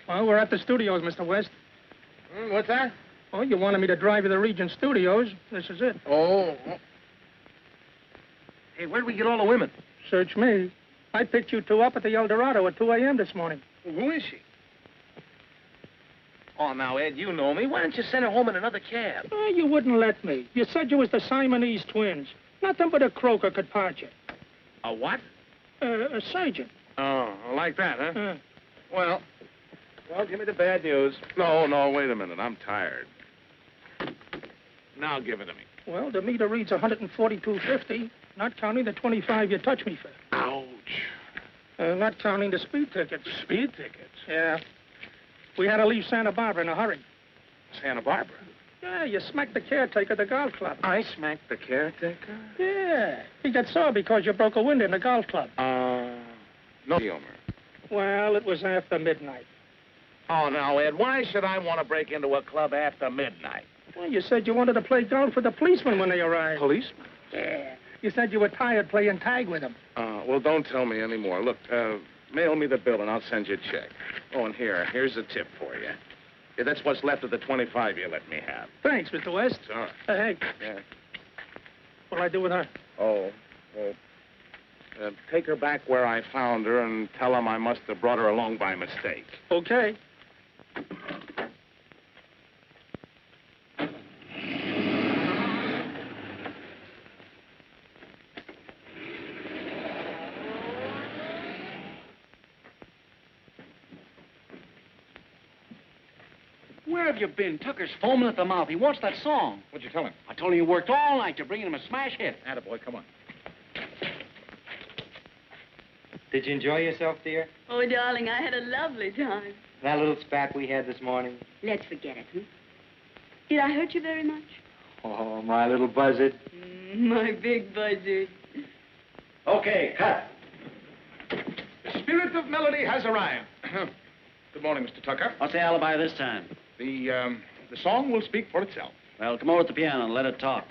Well, we're at the studios, Mr. West. What's that? Oh, you wanted me to drive you to the Regent Studios. This is it. Oh. Hey, where'd we get all the women? Search me. I picked you two up at the El Dorado at 2 a.m. this morning. Well, who is she? Oh, now, Ed, you know me. Why don't you send her home in another cab? Oh, you wouldn't let me. You said you was the Simonese twins. Nothing but a croaker could part you. A what? A surgeon. Oh, like that, huh? Well, give me the bad news. No, wait a minute. I'm tired. Now give it to me. Well, the meter reads 142.50, not counting the 25 you touched me for. Ouch. Not counting the speed tickets. Speed tickets? Yeah. We had to leave Santa Barbara in a hurry. Santa Barbara? Yeah, you smacked the caretaker of the golf club. I smacked the caretaker? Yeah. He got sore because you broke a window in the golf club. No humor. Well, it was after midnight. Oh, now, Ed, why should I want to break into a club after midnight? Well, you said you wanted to play golf with the policemen when they arrived. Policeman? Yeah. You said you were tired playing tag with them. Well, don't tell me anymore. Look, mail me the bill and I'll send you a check. Oh, and here's a tip for you. Yeah, that's what's left of the 25 you let me have. Thanks, Mr. West. It's all right. Hey. Yeah. What'll I do with her? Oh, well, take her back where I found her and tell them I must have brought her along by mistake. Okay. Where have you been? Tucker's foaming at the mouth. He wants that song. What'd you tell him? I told him you worked all night to bring him a smash hit. Attaboy, come on. Did you enjoy yourself, dear? Oh, darling, I had a lovely time. That little spat we had this morning? Let's forget it, huh? Did I hurt you very much? Oh, my little buzzard. My big buzzard. Okay, cut. The spirit of melody has arrived. Good morning, Mr. Tucker. What's the alibi this time? The song will speak for itself. Well, come over to the piano and let it talk.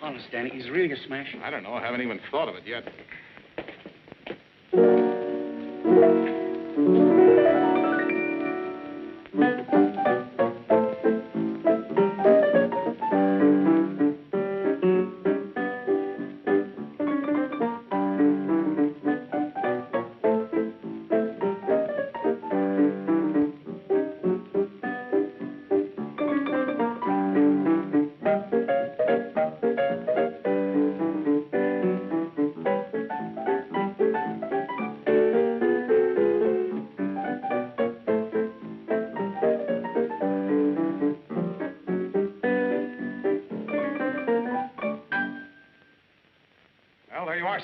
Honest, Danny, he's really a smash. I don't know. I haven't even thought of it yet.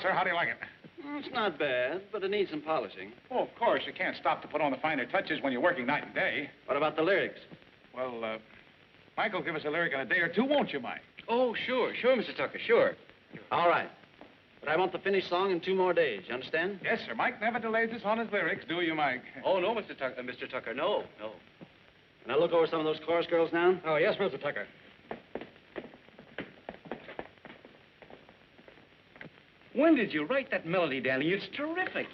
Sir, how do you like it? It's not bad, but it needs some polishing. Oh, of course. You can't stop to put on the finer touches when you're working night and day. What about the lyrics? Well, Michael, give us a lyric in a day or two, won't you, Mike? Oh, sure, Mr. Tucker, sure. All right. But I want the finished song in 2 more days. You understand? Yes, sir. Mike never delays us on his lyrics, do you, Mike? Oh, no, Mr. Tucker. No. Can I look over some of those chorus girls now? Oh, yes, Mr. Tucker. When did you write that melody, Danny? It's terrific.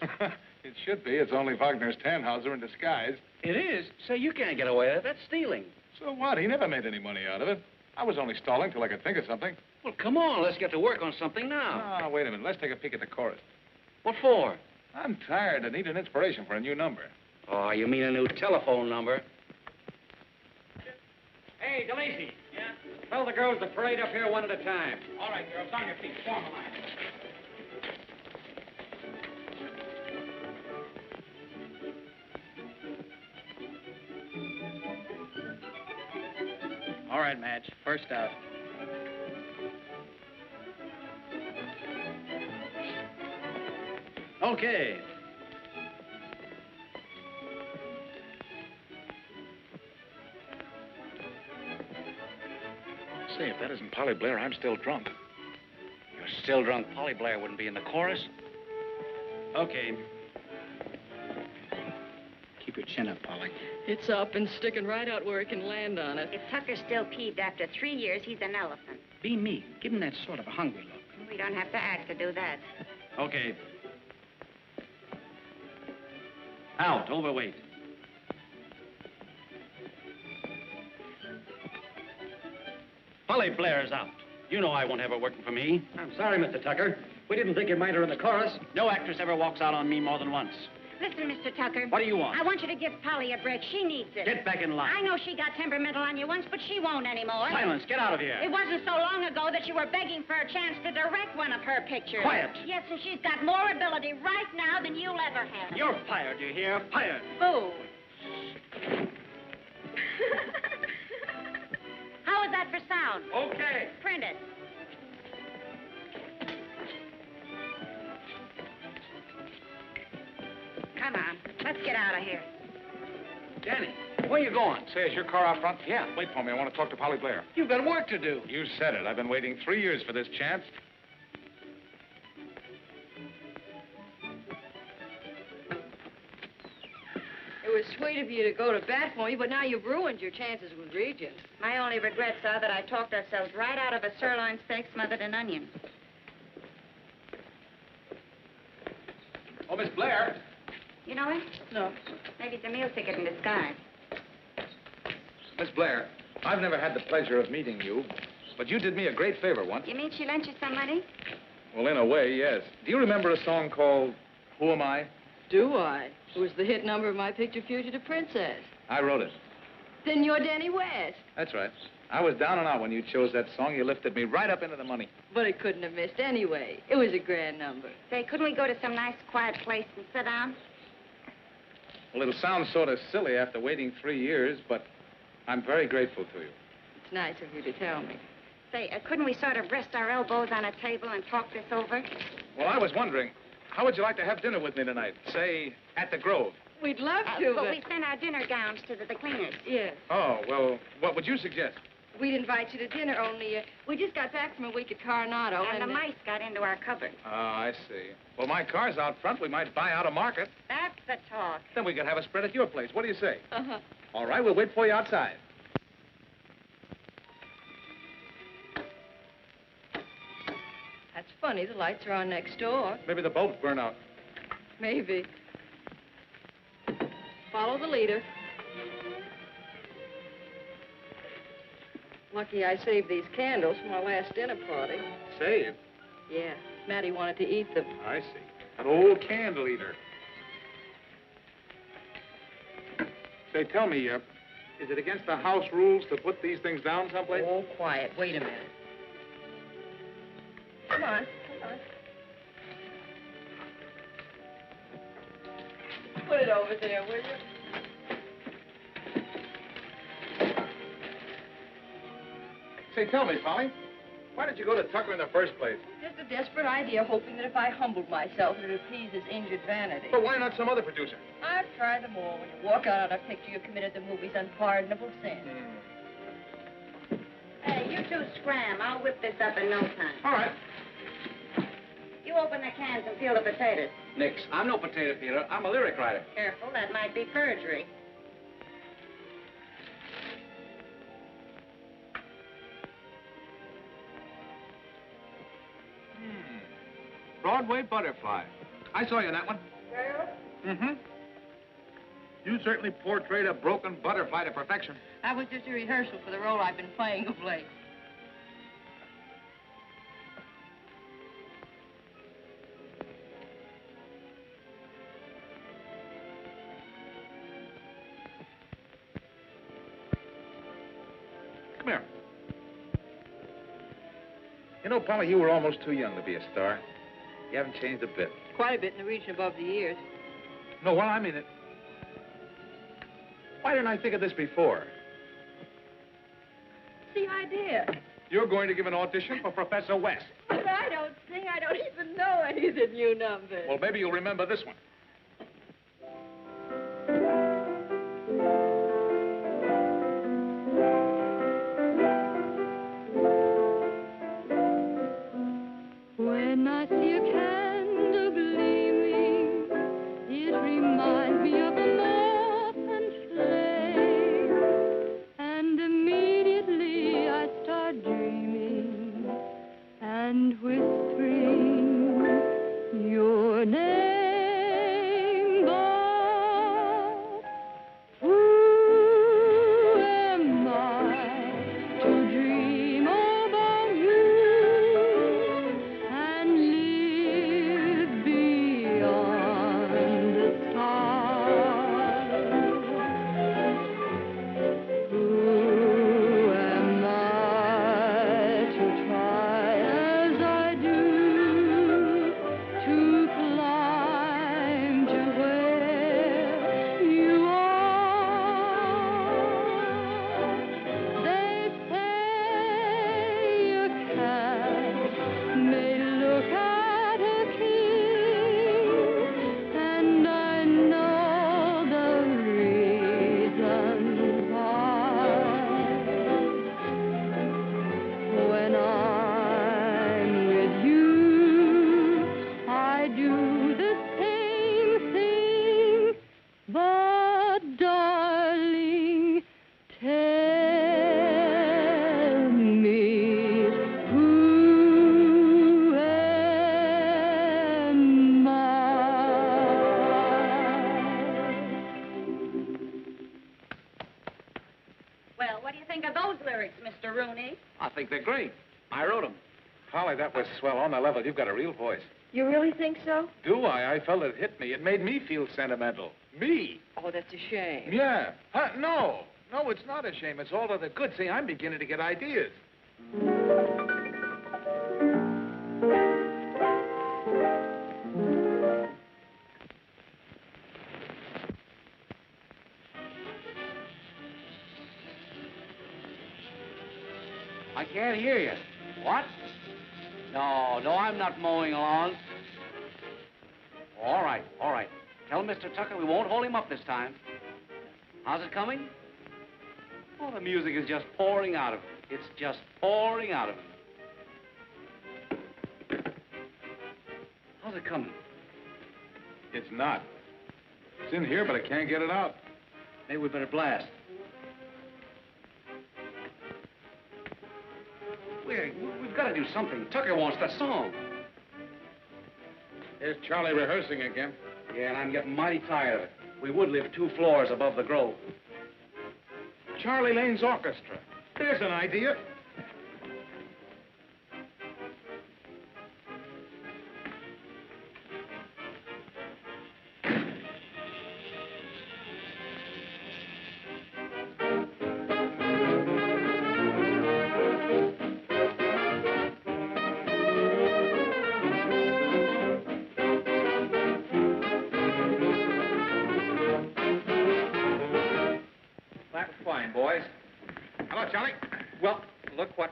It should be. It's only Wagner's Tannhauser in disguise. It is? Say, you can't get away with it. That's stealing. So what? He never made any money out of it. I was only stalling till I could think of something. Well, come on. Let's get to work on something now. Ah, wait a minute. Let's take a peek at the chorus. What for? I'm tired. I need an inspiration for a new number. Oh, you mean a new telephone number? Hey, DeLacy. Yeah? Tell the girls to parade up here one at a time. All right, girls, on your feet. Form a line. All right, Madge. First out. Okay. Say, if that isn't Polly Blair, I'm still drunk. You're still drunk. Polly Blair wouldn't be in the chorus. Okay. Keep your chin up, Polly. It's up and sticking right out where it can land on it. If Tucker's still peeved after 3 years, he's an elephant. Be mean. Give him that sort of a hungry look. We don't have to act to do that. Okay. Out. Overweight. Polly Blair's out. You know I won't have her working for me. I'm sorry, Mr. Tucker. We didn't think you'd mind her in the chorus. No actress ever walks out on me more than once. Listen, Mr. Tucker. What do you want? I want you to give Polly a break. She needs it. Get back in line. I know she got temperamental on you once, but she won't anymore. Silence. Get out of here. It wasn't so long ago that you were begging for a chance to direct one of her pictures. Quiet. Yes, and she's got more ability right now than you'll ever have. You're fired, you hear? Fired. Boo. How is that for sound? Okay. Print it. Come on, let's get out of here. Janney, where you going? Say, is your car out front? Yeah. Wait for me. I want to talk to Polly Blair. You've got work to do. You said it. I've been waiting 3 years for this chance. It was sweet of you to go to bat for me, but now you've ruined your chances with Regent. My only regrets are that I talked ourselves right out of a sirloin steak smothered in onions. Oh, Miss Blair. You know it? No. Maybe it's a meal ticket in disguise. Miss Blair, I've never had the pleasure of meeting you, but you did me a great favor once. You mean she lent you some money? Well, in a way, yes. Do you remember a song called Who Am I? Do I? It was the hit number of my picture, Fugitive Princess. I wrote it. Then you're Danny West. That's right. I was down and out when you chose that song. You lifted me right up into the money. But it couldn't have missed anyway. It was a grand number. Say, couldn't we go to some nice, quiet place and sit down? Well, it'll sound sort of silly after waiting 3 years, but I'm very grateful to you. It's nice of you to tell me. Say, couldn't we sort of rest our elbows on a table and talk this over? Well, I was wondering, how would you like to have dinner with me tonight? Say, at the Grove. We'd love to, but we sent our dinner gowns to the cleaners. Yes. Oh, well, what would you suggest? We'd invite you to dinner, only we just got back from a week at Coronado. And the mice got into our cupboard. Oh, I see. Well, my car's out front. We might buy out a market. That's the talk. Then we could have a spread at your place. What do you say? Uh-huh. All right, we'll wait for you outside. That's funny. The lights are on next door. Maybe the bulbs burn out. Maybe. Follow the leader. Lucky I saved these candles from our last dinner party. Saved? Yeah. Mattie wanted to eat them. I see. An old candle eater. Say, tell me, is it against the house rules to put these things down someplace? Oh, quiet. Wait a minute. Come on. Come on. Put it over there, will you? Say, tell me, Polly, why did you go to Tucker in the first place? Just a desperate idea, hoping that if I humbled myself, it would appease his injured vanity. But why not some other producer? I've tried them all. When you walk out on a picture, you've committed the movie's unpardonable sin. Hey, you two scram. I'll whip this up in no time. All right. You You open the cans and peel the potatoes. Nix. I'm no potato peeler. I'm a lyric writer. Careful, that might be perjury. Broadway Butterfly. I saw you in that one. Mm-hmm. You certainly portrayed a broken butterfly to perfection. That was just a rehearsal for the role I've been playing of late. Come here. You know, Polly, you were almost too young to be a star. You haven't changed a bit. Quite a bit in the region above the years. No, well, I mean it. Why didn't I think of this before? The idea. You're going to give an audition for Professor West. But I don't sing. I don't even know any of the new numbers. Well, maybe you'll remember this one. When I see a candle gleaming, it reminds me of a moth and flame. And immediately I start dreaming and whispering your name. But who am I to dream about you and live beyond the stars? Who am I to try as I do to climb to where you are? They say a cat may look at a king, and I know the reason why. When I'm with you, I do the same thing. But, darling, tell me, who am I? Well, what do you think of those lyrics, Mr. Rooney? I think they're great. I wrote them. Polly, that was swell. On the level, you've got a real voice. You really think so? Do I? I felt it hit me. It made me feel sentimental. Me? Oh, that's a shame. Yeah. Huh? No. No, it's not a shame. It's all to the good. See, I'm beginning to get ideas. I can't hear you. What? No, I'm not mowing lawns. All right. Tell Mr. Tucker we won't hold him up this time. How's it coming? Oh, the music is just pouring out of him. It's just pouring out of him. How's it coming? It's not. It's in here, but I can't get it out. Maybe we better blast. We've got to do something. Tucker wants that song. Here's Charlie rehearsing again. Yeah, and I'm getting mighty tired of it. We would live 2 floors above the Grove. Charlie Lane's orchestra. There's an idea.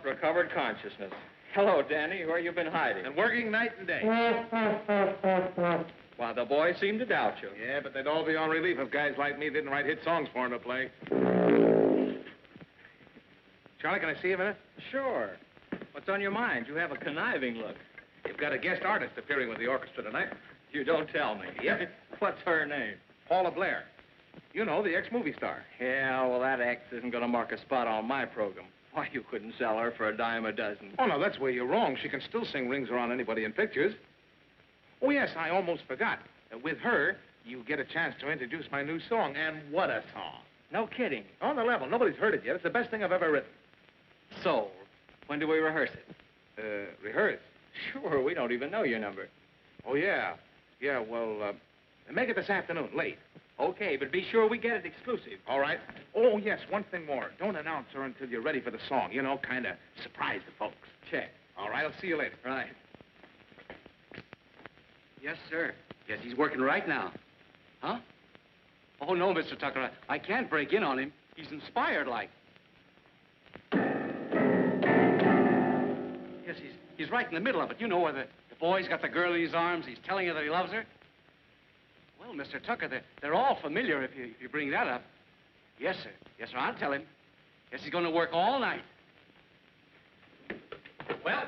Recovered consciousness. Hello, Danny. Where you been hiding? And working night and day. Why, the boys seem to doubt you. Yeah, but they'd all be on relief if guys like me didn't write hit songs for them to play. Charlie, can I see you a minute? Sure. What's on your mind? You have a conniving look. You've got a guest artist appearing with the orchestra tonight. You don't tell me. Yep. What's her name? Paula Blair. You know, the ex-movie star. Yeah, well, that ex isn't going to mark a spot on my program. Why, you couldn't sell her for a dime a dozen. Oh, no, that's where you're wrong. She can still sing Rings Around Anybody in Pictures. Oh, yes, I almost forgot. With her, you get a chance to introduce my new song, and what a song. No kidding. On the level. Nobody's heard it yet. It's the best thing I've ever written. So, when do we rehearse it? Rehearse? Sure, we don't even know your number. Oh, yeah. Yeah, well, make it this afternoon, late. Okay, but be sure we get it exclusive. All right. Oh, yes, one thing more. Don't announce her until you're ready for the song. You know, kind of surprise the folks. Check. All right, I'll see you later. Right. Yes, sir. Yes, he's working right now. Huh? Oh, no, Mr. Tucker. I can't break in on him. He's inspired like. Yes, he's right in the middle of it. You know where the boy's got the girl in his arms. He's telling her that he loves her. Well, Mr. Tucker, they're all familiar if you bring that up. Yes, sir. Yes, sir, I'll tell him. Yes, he's going to work all night. Well,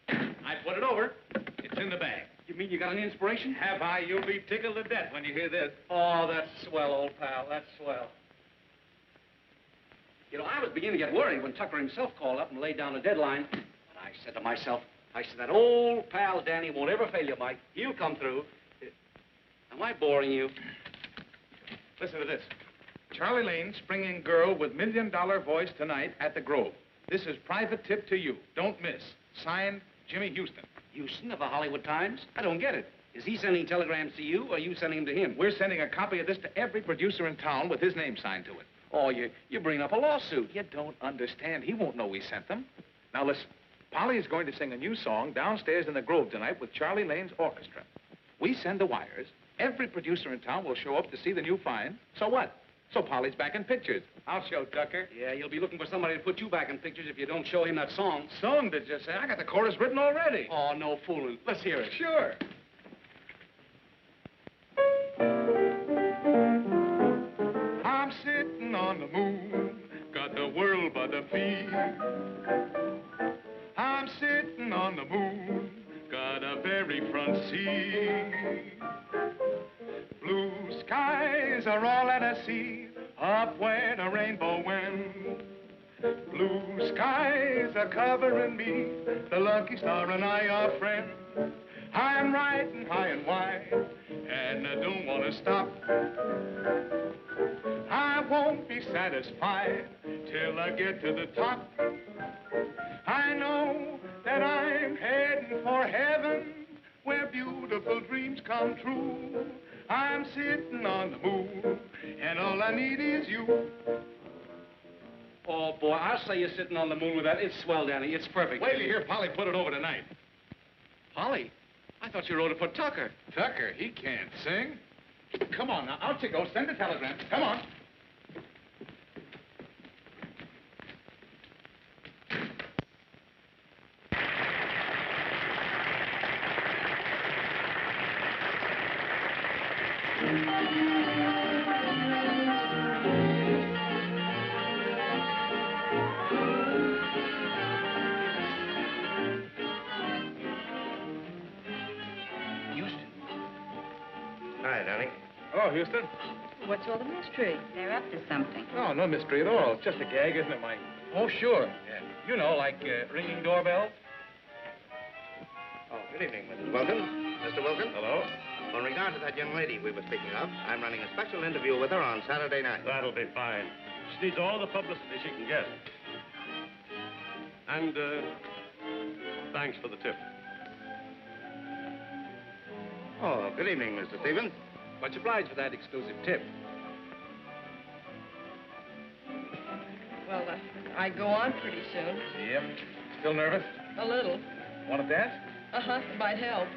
I put it over. It's in the bag. You mean you got an inspiration? Have I? You'll be tickled to death when you hear this. Oh, that's swell, old pal. That's swell. You know, I was beginning to get worried when Tucker himself called up and laid down a deadline. But I said to myself, that old pal Danny won't ever fail you, Mike. He'll come through. Am I boring you? Listen to this. Charlie Lane, springing girl with $1 million voice tonight at the Grove. This is private tip to you. Don't miss. Signed, Jimmy Houston. Houston of the Hollywood Times? I don't get it. Is he sending telegrams to you, or are you sending them to him? We're sending a copy of this to every producer in town with his name signed to it. Oh, you're bringing up a lawsuit. You don't understand. He won't know we sent them. Now, listen. Polly is going to sing a new song downstairs in the Grove tonight with Charlie Lane's orchestra. We send the wires. Every producer in town will show up to see the new find. So what? So Polly's back in pictures. I'll show Tucker. Yeah, you'll be looking for somebody to put you back in pictures if you don't show him that song. Song, did you say? I got the chorus written already. Oh, no fooling. Let's hear it. Sure. I'm sitting on the moon, got the world by the feet. I'm sitting on the moon, got a very front seat. Blue skies are all that I see, up where the rainbow went. Blue skies are covering me, the lucky star and I are friends. I'm riding high and wide, and I don't want to stop. I won't be satisfied till I get to the top. I know that I'm heading for heaven, where beautiful dreams come true. I'm sitting on the moon, and all I need is you. Oh, boy, I'll say you're sitting on the moon with that. It's swell, Danny. It's perfect. Wait till you hear Polly put it over tonight. Polly? I thought you wrote it for Tucker. Tucker, he can't sing. Come on now, out you go. Send a telegram. Come on. Hello, Houston. What's all the mystery? They're up to something. Oh, no mystery at all. It's just a gag, isn't it, Mike? Oh, sure. Yeah. You know, like ringing doorbells. Oh, good evening, Mrs. Wilkin. Mr. Wilkin? Hello? In regard to that young lady we were speaking of, I'm running a special interview with her on Saturday night. That'll be fine. She needs all the publicity she can get. And, thanks for the tip. Oh, good evening, Mr. Stevens. Much obliged for that exclusive tip. Well, I go on pretty soon. Yep. Still nervous? A little. Want to dance? Uh-huh, it might help.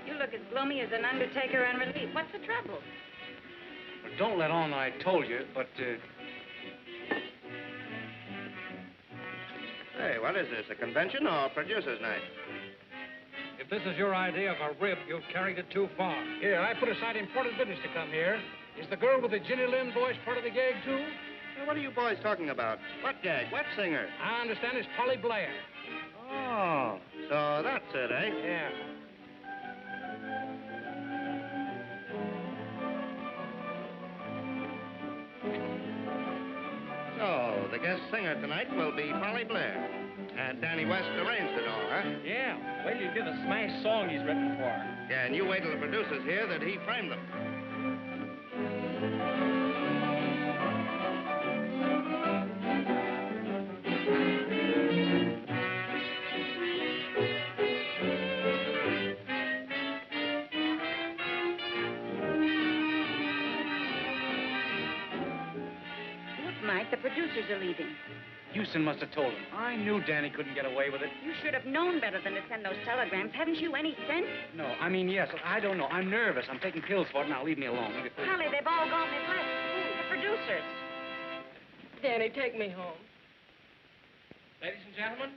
You look as gloomy as an undertaker on relief. What's the trouble? Well, don't let on I told you, but, Hey, what is this, a convention or producer's night? If this is your idea of a rib, you've carried it too far. Here, I put aside important business to come here. Is the girl with the Ginny Lynn voice part of the gag, too? what are you boys talking about? What gag? What singer? I understand it's Polly Blair. Oh, so that's it, eh? Yeah. So, the guest singer tonight will be Polly Blair. And Danny West arranged it all, huh? Yeah. Wait till you hear the smash song he's written for her. Yeah, and you wait till the producers hear that he framed them. Mike, the producers are leaving. Houston must have told him. I knew Danny couldn't get away with it. You should have known better than to send those telegrams. Haven't you any sense? No, I mean, yes. I don't know. I'm nervous. I'm taking pills for it. Now, leave me alone. Holly, they've all gone. They've left. The producers. Danny, take me home. Ladies and gentlemen,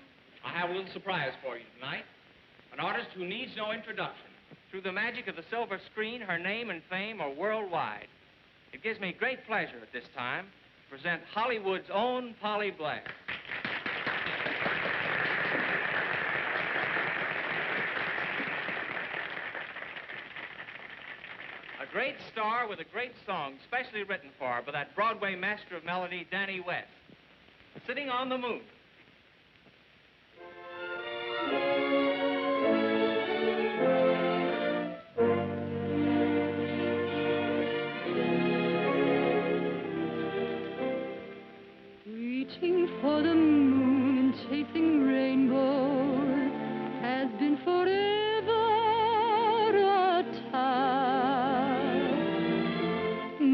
I have a little surprise for you tonight. An artist who needs no introduction. Through the magic of the silver screen, her name and fame are worldwide. It gives me great pleasure at this time to present Hollywood's own Polly Blair. A great star with a great song specially written for her by that Broadway master of melody, Danny West. Sitting on the Moon. Reaching for the moon and chasing rainbows has been forever a task.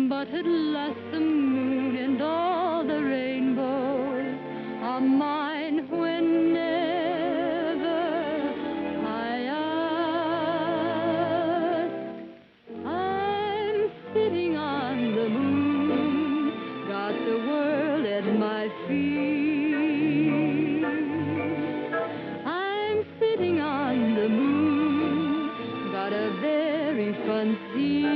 But at last the moon and all the rainbows are mine whenever I ask. I'm sitting on the moon, got the world at my feet. I'm sitting on the moon, got a very fun seat.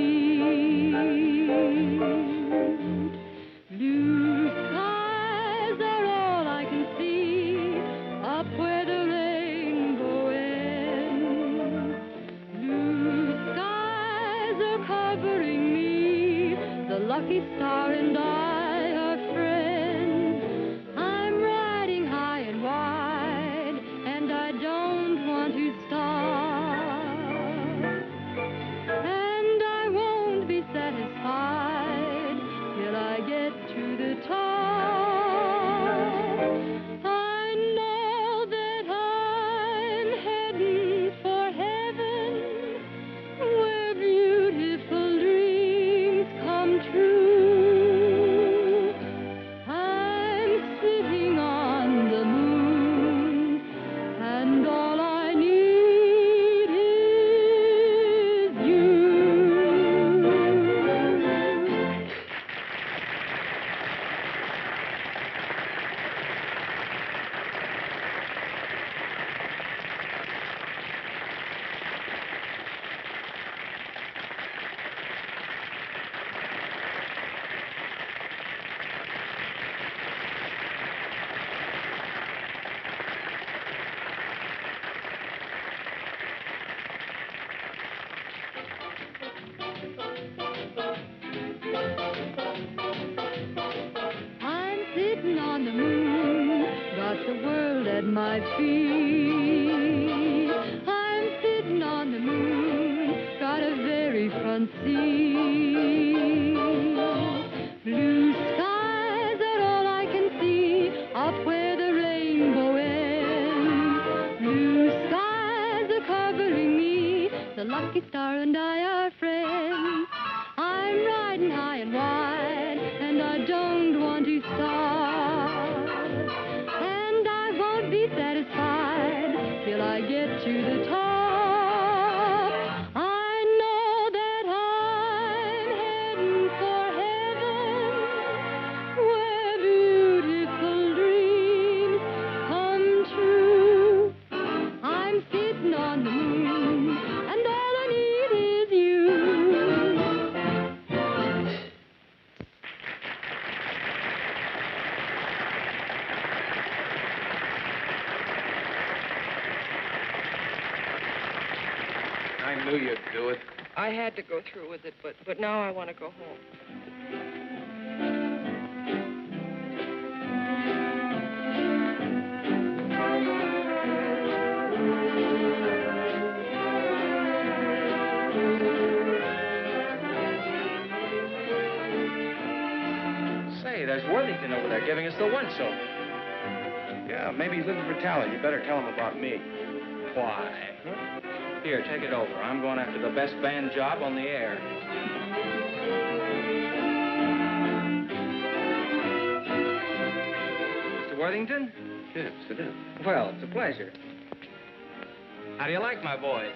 Blue skies are all I can see, up where the rainbow ends. Blue skies are covering me, the lucky star and I are friends. I'm riding high and wide, and I don't want to stop. And I won't be satisfied till I get to the top. I know that I'm heading for heaven, where beautiful dreams come true. I'm sitting on the moon, and all I need is you. I'm sitting on the moon, got the world at my feet. I'm sitting on the moon, got a very front seat. Blue skies are all I can see, up where the rainbow ends. Blue skies are covering me, the lucky star and I are friends. I'm riding high and wide, and I don't want to stop. And I won't be satisfied till I get to the top. I know that I'm heading for heaven, where beautiful dreams come true. I'm sitting on the moon, and all I need is you. I knew you'd do it. I had to go through with it, but now I want to go home. Say, there's Worthington over there giving us the once-over. Yeah, maybe he's looking for talent. You better tell him about me. Why? Here, take it over. I'm going after the best band job on the air. Mr. Worthington? Yes, sit down. Well, it's a pleasure. How do you like my boys?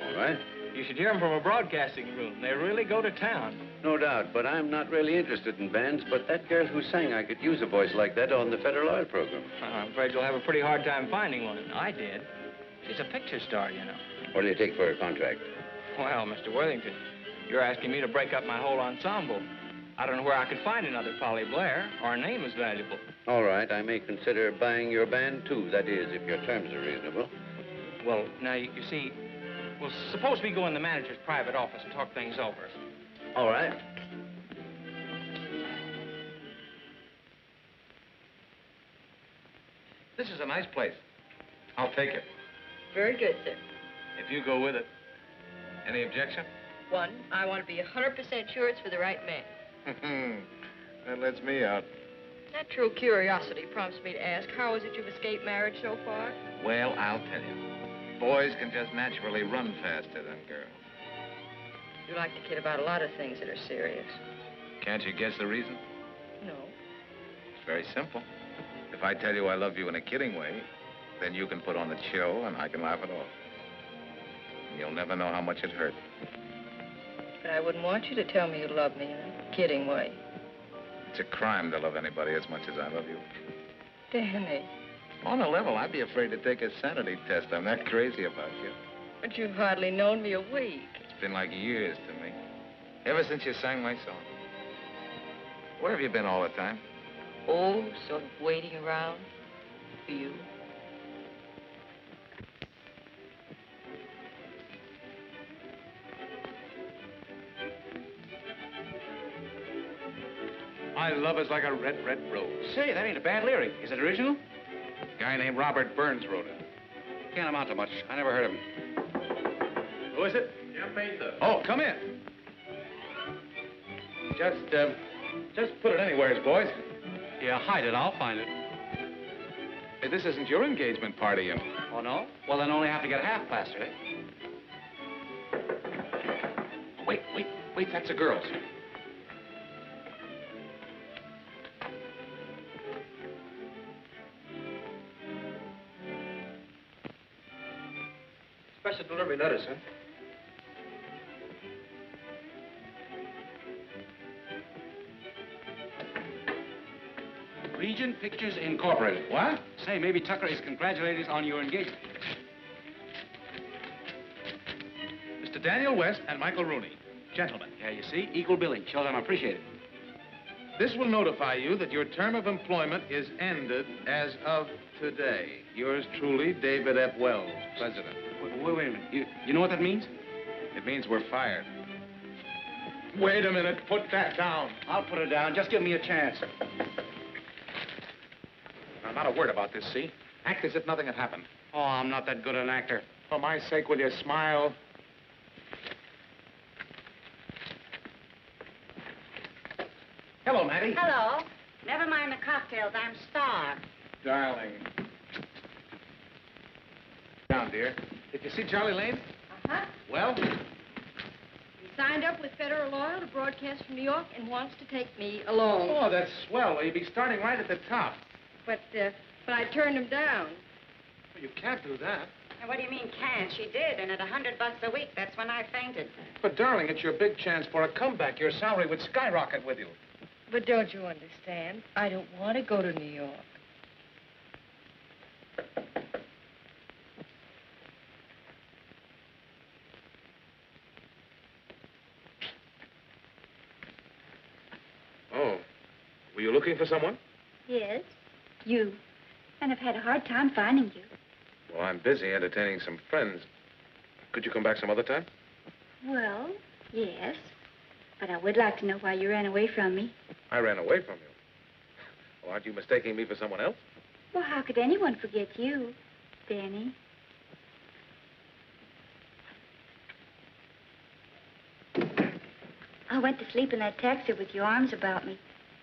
All right. You should hear them from a broadcasting room. They really go to town. No doubt, but I'm not really interested in bands, but that girl who sang, I could use a voice like that on the Federal Oil program. I'm afraid you'll have a pretty hard time finding one. I did. She's a picture star, you know. What do you take for a contract? Well, Mr. Worthington, you're asking me to break up my whole ensemble. I don't know where I could find another Polly Blair. Our name is valuable. All right, I may consider buying your band, too. That is, if your terms are reasonable. Well, now, you see, well, suppose we go in the manager's private office and talk things over. All right. This is a nice place. I'll take it. Very good, sir. If you go with it. Any objection? One, I want to be 100% sure it's for the right man. That lets me out. Natural curiosity prompts me to ask, how is it you've escaped marriage so far? Well, I'll tell you. Boys can just naturally run faster than girls. You like to kid about a lot of things that are serious. Can't you guess the reason? No. It's very simple. If I tell you I love you in a kidding way, then you can put on the show and I can laugh it off. And you'll never know how much it hurt. But I wouldn't want you to tell me you love me in a kidding way. It's a crime to love anybody as much as I love you. Danny. On a level, I'd be afraid to take a sanity test. I'm that crazy about you. But you've hardly known me a week. It's been like years to me. Ever since you sang my song. Where have you been all the time? Oh, sort of waiting around for you. My love is like a red, red rose. Say, that ain't a bad lyric. Is it original? A guy named Robert Burns wrote it. Can't amount to much. I never heard of him. Who is it? Jim Baker. Oh, come in. Just put it anywheres, boys. Yeah, hide it. I'll find it. Hey, this isn't your engagement party, Oh, no? Well, then only have to get half plastered, eh? Wait, that's a girl's. Special delivery letter, sir. Regent Pictures Incorporated. What? Say, maybe Tucker is congratulating us on your engagement. Mr. Daniel West and Michael Rooney. Gentlemen. Yeah, you see? Equal billing. Shows I'm appreciated. This will notify you that your term of employment is ended as of today. Yours truly, David F. Wells, President. Wait a minute. You know what that means? It means we're fired. Wait a minute. Put that down. I'll put it down. Just give me a chance. Now, not a word about this, see? Act as if nothing had happened. Oh, I'm not that good an actor. For my sake, will you smile? Hello, Mattie. Hello. Never mind the cocktails. I'm starved. Darling. Down, dear. Did you see Charlie Lane? Uh-huh. Well? He signed up with Federal Oil to broadcast from New York and wants to take me along. Oh, that's swell. Well, you'd be starting right at the top. But I turned him down. Well, you can't do that. Now, what do you mean can't? She did, and at $100 a week, that's when I fainted. But, darling, it's your big chance for a comeback. Your salary would skyrocket with you. But don't you understand? I don't want to go to New York. Oh. Were you looking for someone? Yes, you. And I've had a hard time finding you. Well, I'm busy entertaining some friends. Could you come back some other time? Well, yes. But I would like to know why you ran away from me. I ran away from you. Well, aren't you mistaking me for someone else? Well, how could anyone forget you, Danny? I went to sleep in that taxi with your arms about me.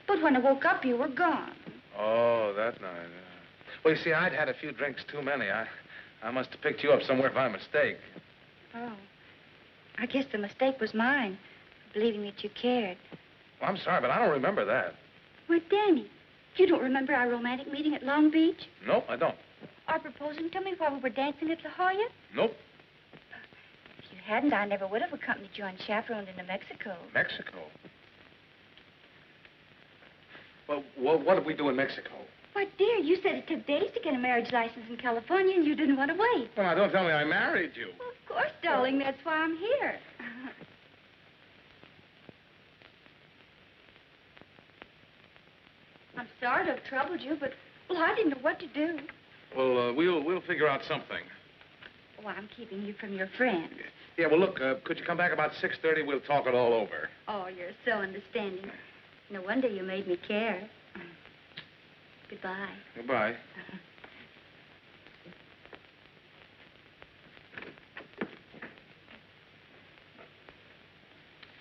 But when I woke up, you were gone. Oh, that night. Well, you see, I'd had a few drinks too many. I must have picked you up somewhere by mistake. Oh. I guess the mistake was mine, believing that you cared. Well, I'm sorry, but I don't remember that. Why, Danny, you don't remember our romantic meeting at Long Beach? Nope, I don't. Or proposing to me while we were dancing at La Jolla? Nope. If you hadn't, I never would have accompanied you unchaperoned into Mexico. Mexico? Well, what did we do in Mexico? Why, dear, you said it took days to get a marriage license in California, and you didn't want to wait. Well, now, don't tell me I married you. Well, of course, darling. That's why I'm here. I'm sorry to have troubled you, but, well, I didn't know what to do. Well, we'll figure out something. Oh, I'm keeping you from your friends. Yeah, well, look, could you come back about 6:30? We'll talk it all over. Oh, you're so understanding. No wonder you made me care. Goodbye. Goodbye.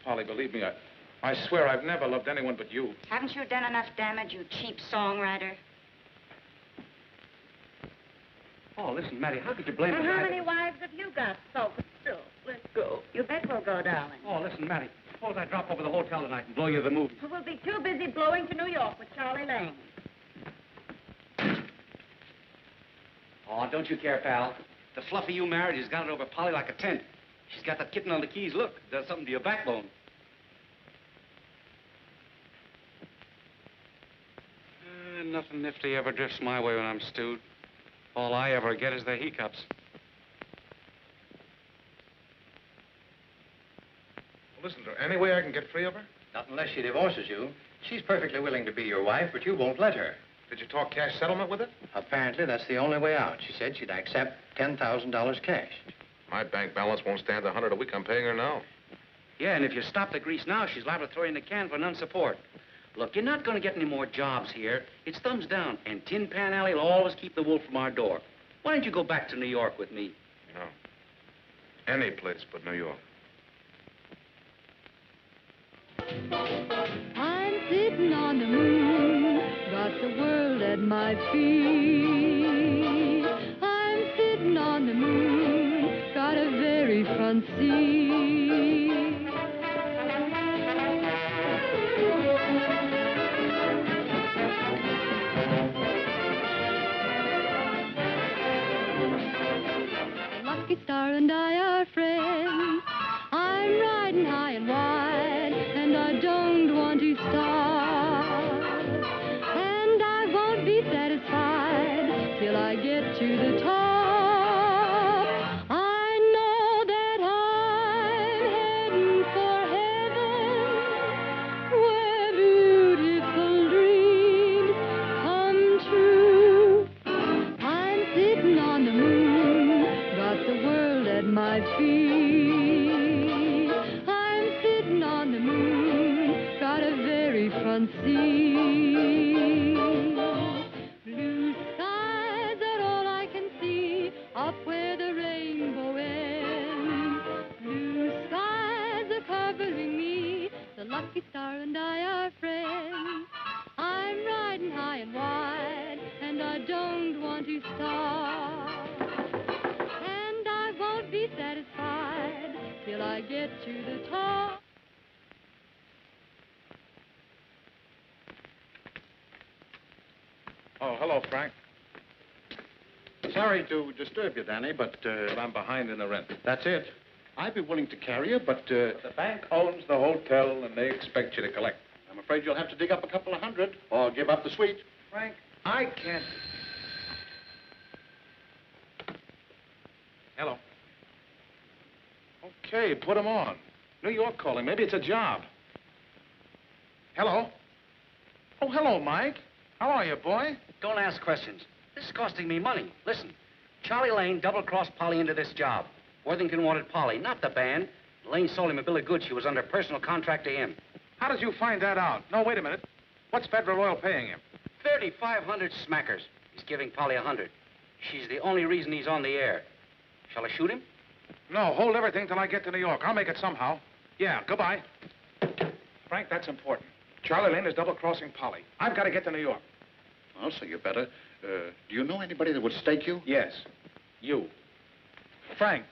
Polly, believe me, I swear I've never loved anyone but you. Haven't you done enough damage, you cheap songwriter? Oh, listen, Mattie, how could you blame Well, me? how many wives have you got, so? Let's go. You bet we'll go, darling. Oh, listen, Mattie, suppose I drop over the hotel tonight and blow you the movie. We'll be too busy blowing to New York with Charlie Lane. Oh, don't you care, pal. The fluffy you married has got it over Polly like a tent. She's got that kitten on the keys. Look, does something to your backbone. Nothing nifty ever drifts my way when I'm stewed. All I ever get is the hiccups. Well, listen, is there any way I can get free of her? Not unless she divorces you. She's perfectly willing to be your wife, but you won't let her. Did you talk cash settlement with her? Apparently, that's the only way out. She said she'd accept $10,000 cash. My bank balance won't stand the $100 a week I'm paying her now. Yeah, and if you stop the grease now, she's liable to throw you in the can for non-support. Look, you're not going to get any more jobs here. It's thumbs down, and Tin Pan Alley will always keep the wolf from our door. Why don't you go back to New York with me? No. Any place but New York. I'm sitting on the moon, got the world at my feet. I'm sitting on the moon, got a very front seat. The star and I are friends. I'm riding high and wide, and I don't want to stop. And I won't be satisfied till I get to the top. I know that I'm heading for heaven, where beautiful dreams come true. I'm sitting on the moon, got the world at my feet. I'm sitting on the moon, got a very front seat. Blue skies are all I can see, up where the rainbow ends. Blue skies are covering me, the lucky star and I are friends. I'm riding high and wide, and I don't want to stop. Be satisfied till I get to the top. Oh, hello, Frank. Sorry to disturb you, Danny, but I'm behind in the rent. that's it. I'd be willing to carry you, but The bank owns the hotel, and they expect you to collect. I'm afraid you'll have to dig up a couple of hundred or give up the suite. Frank, I can't. Hello. Okay, put him on. New York calling. Maybe it's a job. Hello? Oh, hello, Mike. How are you, boy? Don't ask questions. This is costing me money. Listen, Charlie Lane double-crossed Polly into this job. Worthington wanted Polly, not the band. Elaine sold him a bill of goods. She was under personal contract to him. How did you find that out? No, wait a minute. What's Federal Oil paying him? 3,500 smackers. He's giving Polly 100. She's the only reason he's on the air. Shall I shoot him? No, hold everything till I get to New York. I'll make it somehow. Yeah, goodbye. Frank, that's important. Charlie Lane is double-crossing Polly. I've got to get to New York. Well, so you better. Do you know anybody that would stake you? Yes. You. Frank,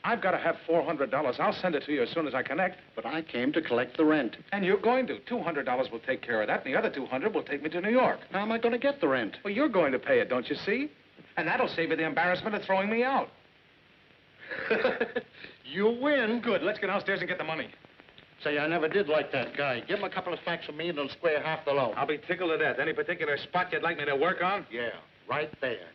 I've got to have $400. I'll send it to you as soon as I connect. But I came to collect the rent. And you're going to. $200 will take care of that, and the other $200 will take me to New York. How am I going to get the rent? Well, you're going to pay it, don't you see? And that'll save you the embarrassment of throwing me out. You win. Good. Let's get downstairs and get the money. Say, I never did like that guy. Give him a couple of smacks from me and he'll square half the loan. I'll be tickled to death. Any particular spot you'd like me to work on? Yeah, right there.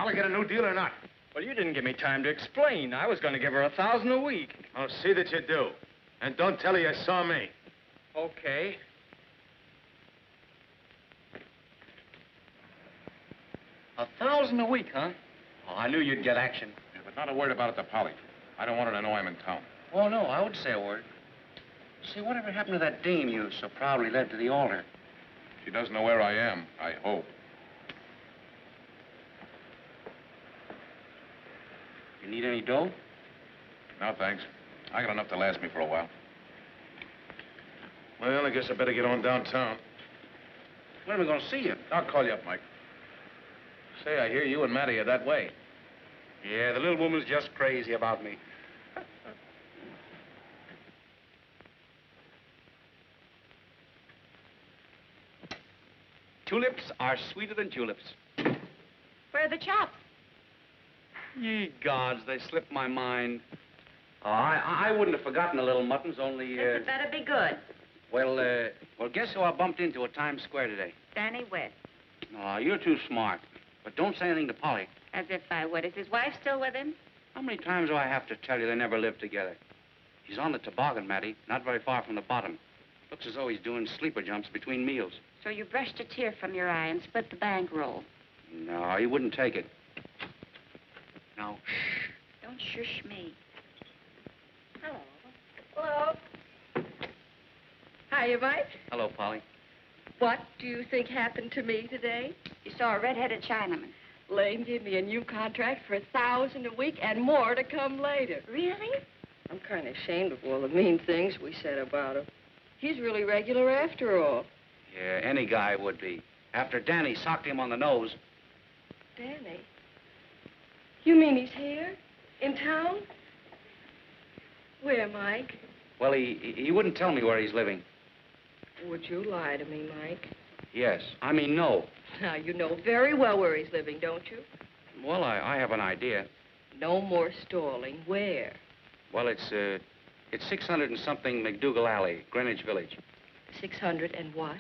I'll get a new deal or not. Well, you didn't give me time to explain. I was going to give her $1,000 a week. Oh, see that you do. And don't tell her you saw me. Okay. $1,000 a week, huh? Oh, I knew you'd get action. Yeah, but not a word about it to Polly. I don't want her to know I'm in town. Oh, no, I would say a word. Say, whatever happened to that dame you so proudly led to the altar? She doesn't know where I am, I hope. You need any dough? No, thanks. I got enough to last me for a while. Well, I guess I better get on downtown. When are we going to see you? I'll call you up, Mike. Say, I hear you and Mattie are that way. Yeah, the little woman's just crazy about me. Tulips are sweeter than tulips. Where are the chops? Ye gods, they slipped my mind. Oh, I wouldn't have forgotten the little muttons, only, This had better be good. Well, guess who I bumped into at Times Square today? Danny West. Oh, you're too smart. But don't say anything to Polly. As if I would. Is his wife still with him? How many times do I have to tell you they never lived together? He's on the toboggan, Mattie, not very far from the bottom. Looks as though he's doing sleeper jumps between meals. So you brushed a tear from your eye and split the bankroll. No, he wouldn't take it. Now, shh. Don't shush me. Hello. Hello. Hiya, Mike. Hello, Polly. What do you think happened to me today? You saw a red-headed Chinaman. Lane gave me a new contract for $1,000 a week and more to come later. Really? I'm kind of ashamed of all the mean things we said about him. He's really regular after all. Yeah, any guy would be. After Danny socked him on the nose. Danny? You mean he's here? In town? Where, Mike? Well, he wouldn't tell me where he's living. Would you lie to me, Mike? Yes. I mean, no. Now, you know very well where he's living, don't you? Well, I have an idea. No more stalling. Where? Well, it's 600 and something McDougal Alley, Greenwich Village. 600 and what?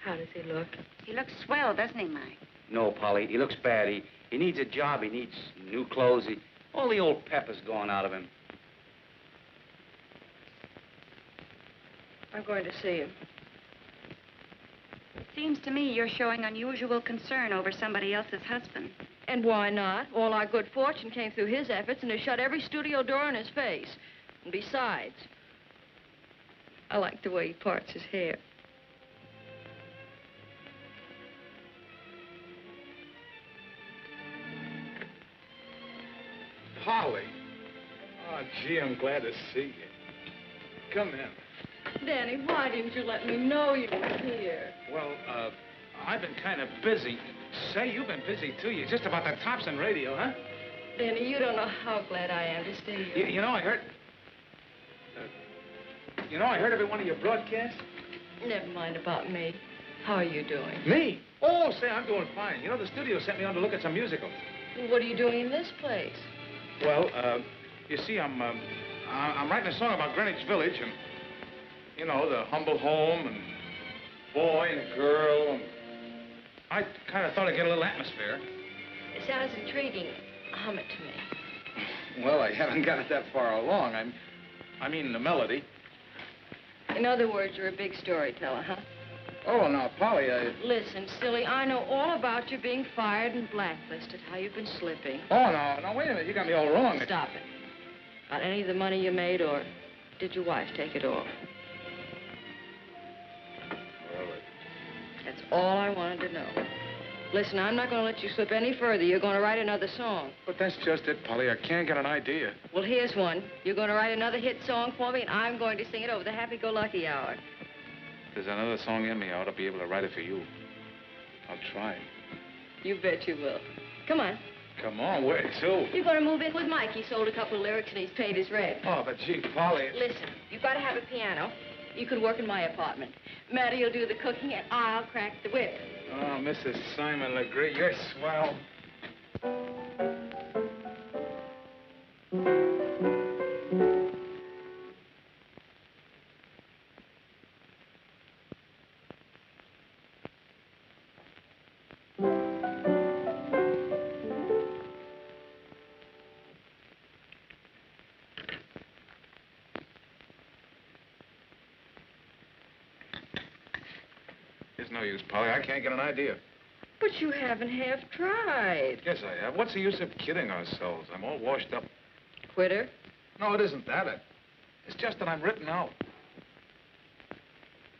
How does he look? He looks swell, doesn't he, Mike? No, Polly, he looks bad. He needs a job. He needs new clothes. All the old pep is gone out of him. I'm going to see him. It seems to me you're showing unusual concern over somebody else's husband. And why not? All our good fortune came through his efforts and has shut every studio door in his face. And besides, I like the way he parts his hair. Polly. Oh, gee, I'm glad to see you. Come in. Danny, why didn't you let me know you were here? Well, I've been kind of busy. Say, you've been busy, too. You're just about the tops in radio, huh? Danny, you don't know how glad I am to see you. You know, I heard... I heard every one of your broadcasts. Never mind about me. How are you doing? Me? Oh, say, I'm doing fine. You know, the studio sent me on to look at some musicals. Well, what are you doing in this place? Well, you see, I'm writing a song about Greenwich Village and, you know, the humble home and boy and girl. And I kind of thought I'd get a little atmosphere. It sounds intriguing. Hum it to me. Well, I haven't got it that far along. I mean the melody. In other words, you're a big storyteller, huh? Oh, now, Polly, Listen, silly, I know all about you being fired and blacklisted, how you've been slipping. Oh, no, wait a minute. You got me all wrong. Stop it. Got any of the money you made, or did your wife take it all? Well, That's all I wanted to know. Listen, I'm not going to let you slip any further. You're going to write another song. But that's just it, Polly. I can't get an idea. Well, here's one. You're going to write another hit song for me, and I'm going to sing it over the happy-go-lucky hour. If there's another song in me, I ought to be able to write it for you. I'll try. You bet you will. Come on. Come on, where to? You're going to move in with Mike. He sold a couple of lyrics, and he's paid his rent. Oh, but gee, Polly... Listen, you've got to have a piano. You can work in my apartment. Mattie will do the cooking, and I'll crack the whip. Oh, Mrs. Simon Legree, you're swell. There's no use, Polly. I can't get an idea. But you haven't half tried. Yes, I have. What's the use of kidding ourselves? I'm all washed up. Quitter? No, it isn't that. It's just that I'm written out.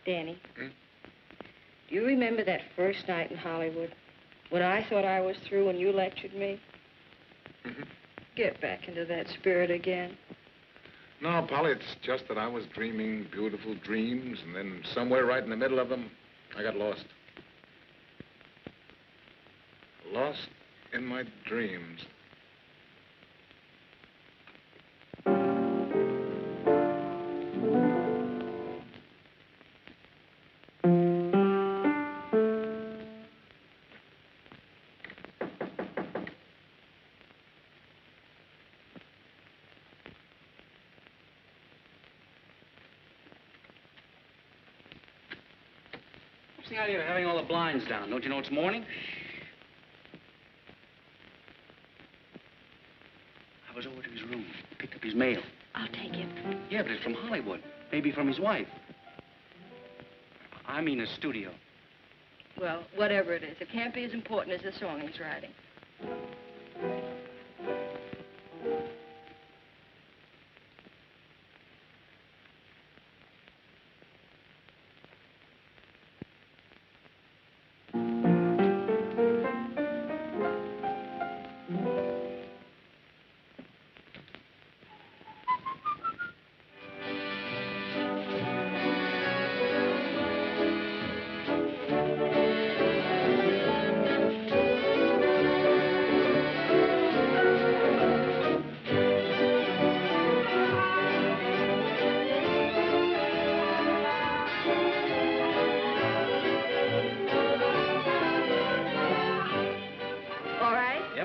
Danny, do you remember that first night in Hollywood when I thought I was through and you lectured me? Mm-hmm. Get back into that spirit again. No, Polly, it's just that I was dreaming beautiful dreams, and then somewhere right in the middle of them, I got lost. Lost in my dreams. What's the idea of having all the blinds down? Don't you know it's morning? I was over to his room, picked up his mail. I'll take it. Yeah, but it's from Hollywood. Maybe from his wife. I mean his studio. Well, whatever it is, it can't be as important as the song he's writing.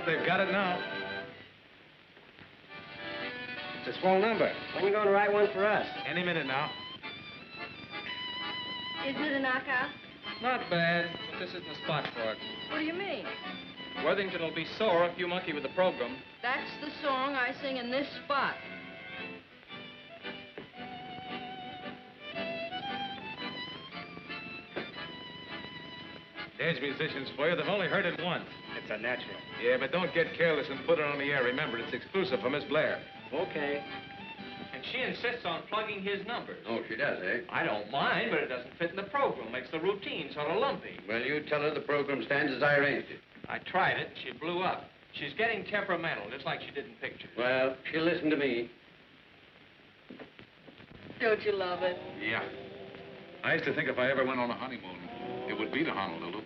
They've got it now. It's a small number. When are you going to write one for us? Any minute now. Is it a knockout? Not bad, but this isn't the spot for it. What do you mean? Worthington will be sore if you monkey with the program. That's the song I sing in this spot. There's musicians for you. They've only heard it once. It's a natural. Yeah, but don't get careless and put it on the air. Remember, it's exclusive for Miss Blair. Okay. And she insists on plugging his numbers. Oh, she does, eh? I don't mind, but it doesn't fit in the program. Makes the routine sort of lumpy. Well, you tell her the program stands as I arranged it. I tried it, and she blew up. She's getting temperamental, just like she did in pictures. Well, she'll listen to me. Don't you love it? Yeah. I used to think if I ever went on a honeymoon, it would be to Honolulu.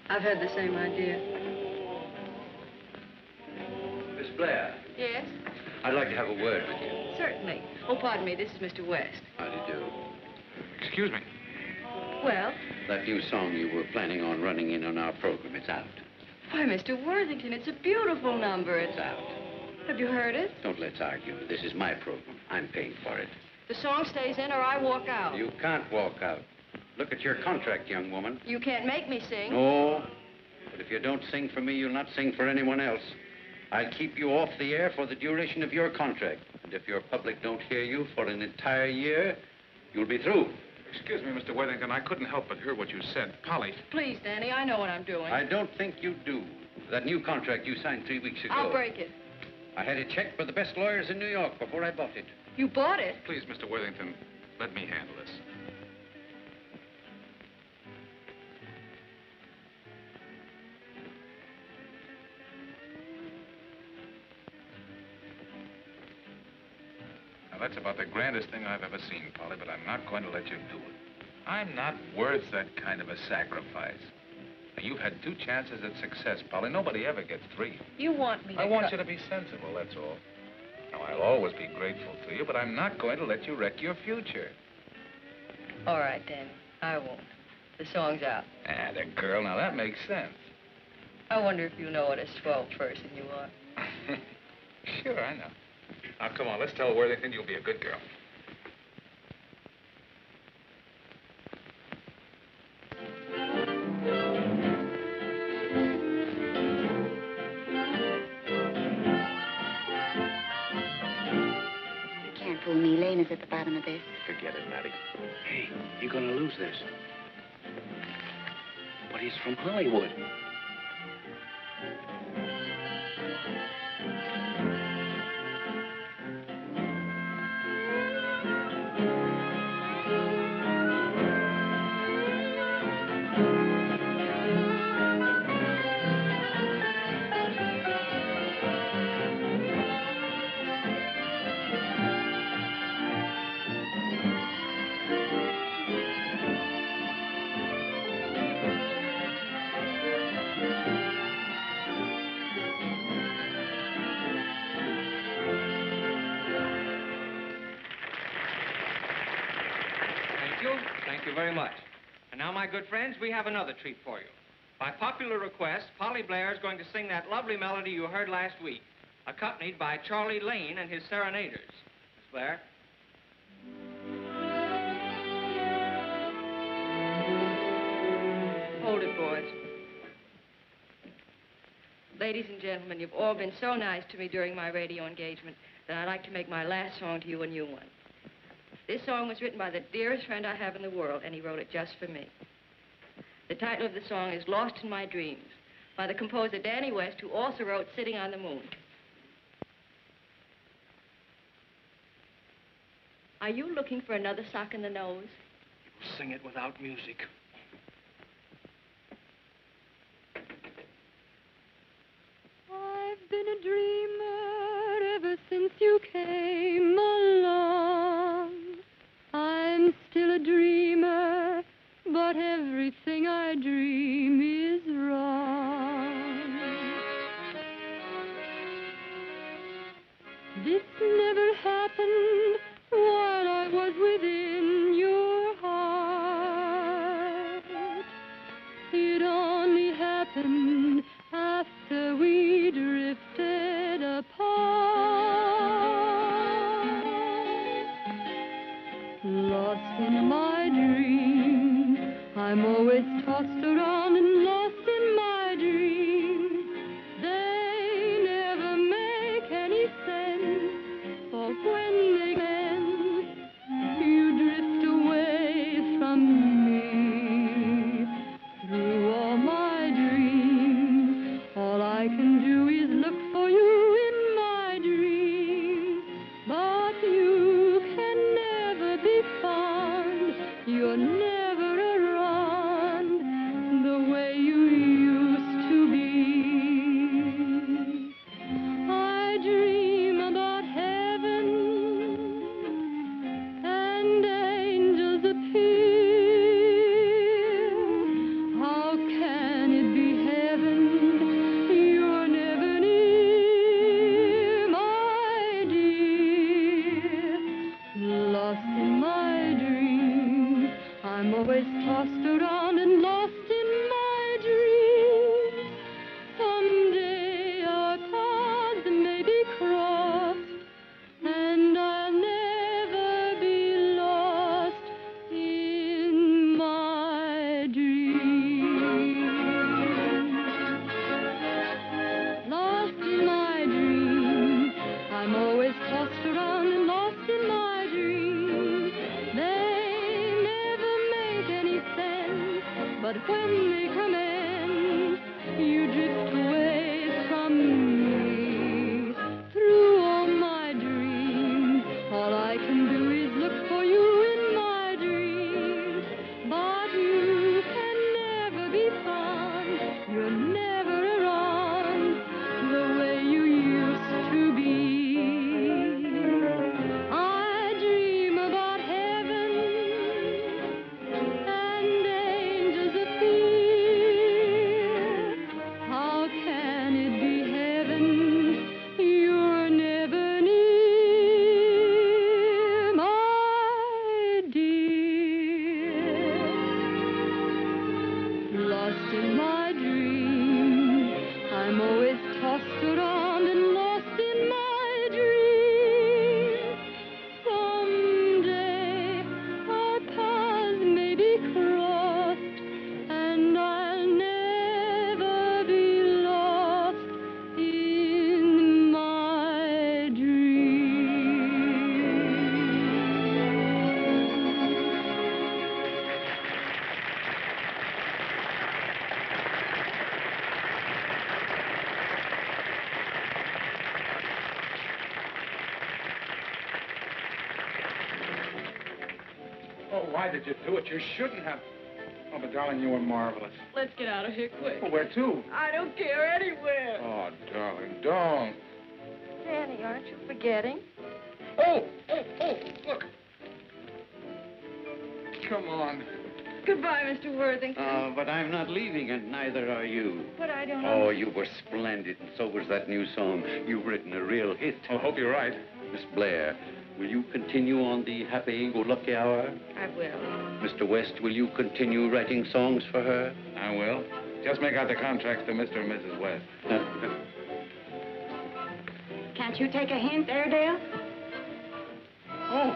I've had the same idea. Miss Blair, Yes? I'd like to have a word with you. Certainly. Oh, pardon me. This is Mr. West. How do you do? Excuse me. Well, That new song you were planning on running in on our program, it's out. Why, Mr. Worthington, it's a beautiful number. It's out. Have you heard it? Don't let's argue. This is my program. I'm paying for it. The song stays in or I walk out. You can't walk out. Look at your contract, young woman. You can't make me sing. No. But if you don't sing for me, you'll not sing for anyone else. I'll keep you off the air for the duration of your contract. And if your public don't hear you for an entire year, you'll be through. Excuse me, Mr. Worthington. I couldn't help but hear what you said. Polly. Please, Danny, I know what I'm doing. I don't think you do. That new contract you signed 3 weeks ago. I'll break it. I had it checked by the best lawyers in New York before I bought it. You bought it? Please, Mr. Worthington, let me handle this. Now, that's about the grandest thing I've ever seen, Polly, but I'm not going to let you do it. I'm not worth that kind of a sacrifice. Now, you've had 2 chances at success, Polly. Nobody ever gets 3. You want me to I want you to be sensible, that's all. Now, I'll always be grateful to you, but I'm not going to let you wreck your future. All right, Danny. I won't. The song's out. Ah, the girl. Now, that makes sense. I wonder if you know what a swell person you are. Sure, I know. Now, come on, let's tell Worthington you'll be a good girl. You can't fool me. Lane is at the bottom of this. Forget it, Mattie. Hey, you're gonna lose this. But he's from Hollywood. Thank you very much. And now, my good friends, we have another treat for you. By popular request, Polly Blair is going to sing that lovely melody you heard last week, accompanied by Charlie Lane and his serenaders. Miss Blair? Hold it, boys. Ladies and gentlemen, you've all been so nice to me during my radio engagement that I'd like to make my last song to you a new one. This song was written by the dearest friend I have in the world, and he wrote it just for me. The title of the song is Lost in My Dreams, by the composer Danny West, who also wrote Sitting on the Moon. Are you looking for another sock in the nose? Sing it without music. I've been a dreamer ever since you came along. I'm still a dreamer, but everything I dream is wrong. This never happened while I was within your heart. It only happened after we drifted apart. Lost in my dreams, I'm always tossed around and lost in my dreams. They never make any sense, for when they end, you drift away from me. Through all my dreams, all I can do is look for you in my dreams. But you can never be found, you're never around the way you used to be. I dream about heaven and angels appear. How can it be heaven? You're never near, my dear. Lost in my dreams, I'm always tossed around and lost in my dreams. Someday our paths may be crossed, and I'll never be lost in my dreams. Lost in my dreams, I'm always tossed around and lost in my dreams. They never make any sense, but when they commence, you drift away from me. Through all my dreams, all I can do is look for you in my dreams. But you can never be found, you're never around the way you used to be. I dream about heaven and angels appear. How can it be heaven? You're never near, my dear. Lost in my dreams, I'm always tossed around and lost in my dreams. Someday our paths may be crossed, and I'll never be lost in my dreams. Oh, why did you do it? You shouldn't have. Oh, but darling, you were marvelous. Let's get out of here quick. Well, where to? I don't care anywhere. Oh, darling, don't. Danny, aren't you forgetting? Oh, look. Come on. Goodbye, Mr. Worthington. But I'm not leaving, and neither are you. But I don't Oh, know. you were splendid, and so was that new song. You've written a real hit. I hope you're right. Miss Blair, will you continue on the happy-go-lucky hour? I will. Mr. West, will you continue writing songs for her? I will. Just make out the contracts to Mr. and Mrs. West. Can't you take a hint, Airedale? Oh.